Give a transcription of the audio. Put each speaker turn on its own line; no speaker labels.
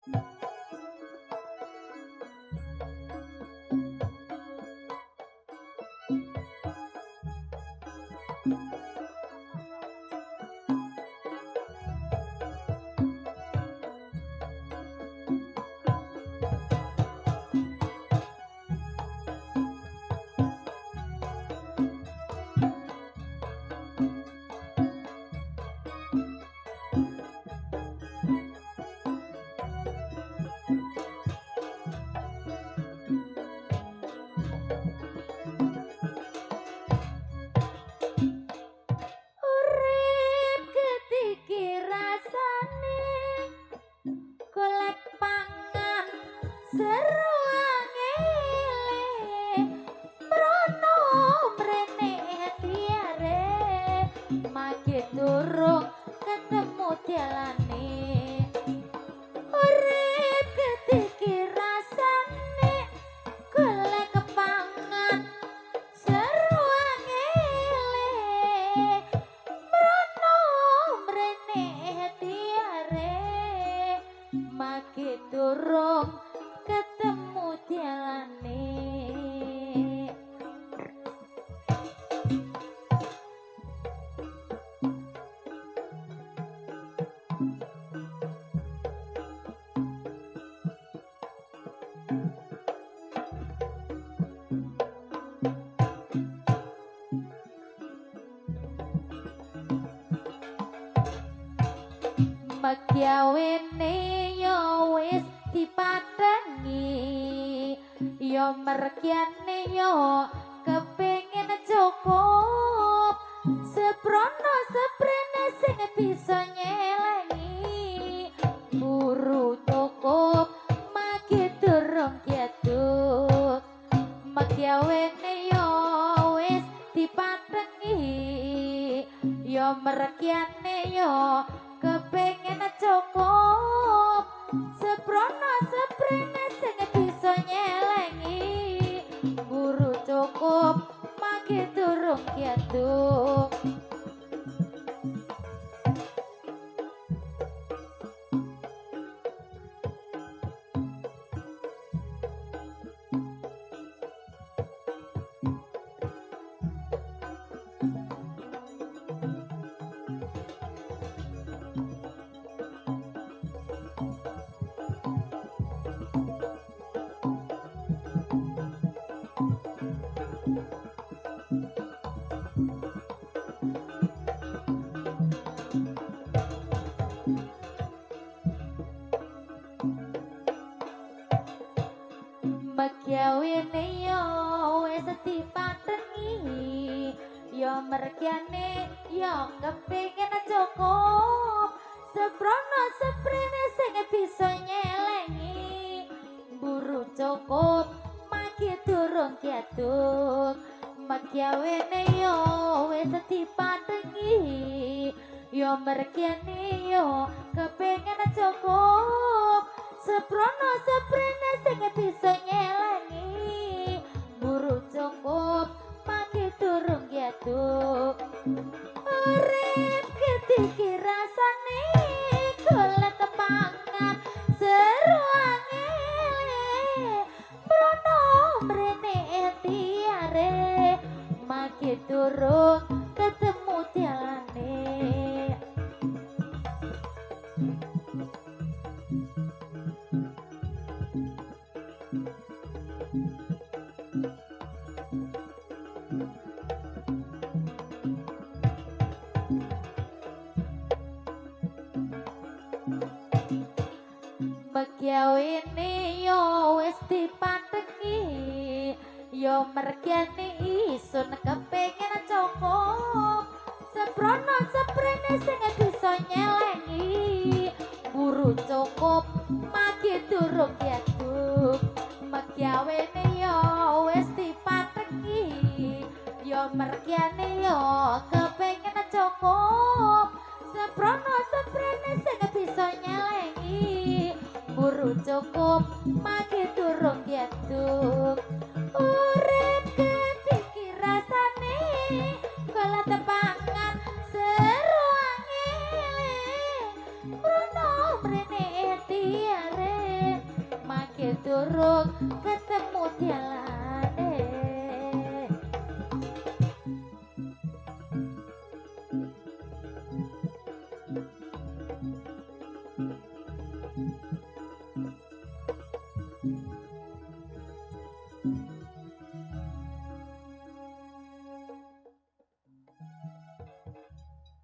Urip ketiki rasane golek pangan seruangele mrono mrene tiare mage durung ketemu dalane urip ketiki rasane golek pangan seruangele mrono mrene tiare mage durung ketemu dalane Magyawene yo wis dipatengi yo mergiane yo kepengin cukup seprono seprene sing bisa nyelengi buru cukup magi durung kiaduk magyawene yo wis dipatengi yo mergiane yo kepengin cukup seprono seprene sing bisa nyelengi buru cukup magi durung kiaduk Magyawene yo wis dipatengi yo mergiane yo kepengin cukup seprono seprene sing bisa nyelengi buru cukup magi durung kiaduk magyawene yo wis dipatengi yo mergiane yo kepengin cukup seprono seprene sing bisa nyelengi buru cukup magi durung kiaduk urip ketiki rasane golek pangan seruangele mrono mrene tiare magi durung ketemu dalane Magyawene yo wis dipatengi yo mergiane isun kepengin cukup seprono seprene sing bisa nyelengi buru cukup magi durung kiaduk magyawene yo wis dipatengi yo mergiane yo kepengin cukup seprono seprene sing bisa nyelengi buru cukup magi durung kiaduk urip ketiki rasane golek pangan seruangele mrono mrene tiare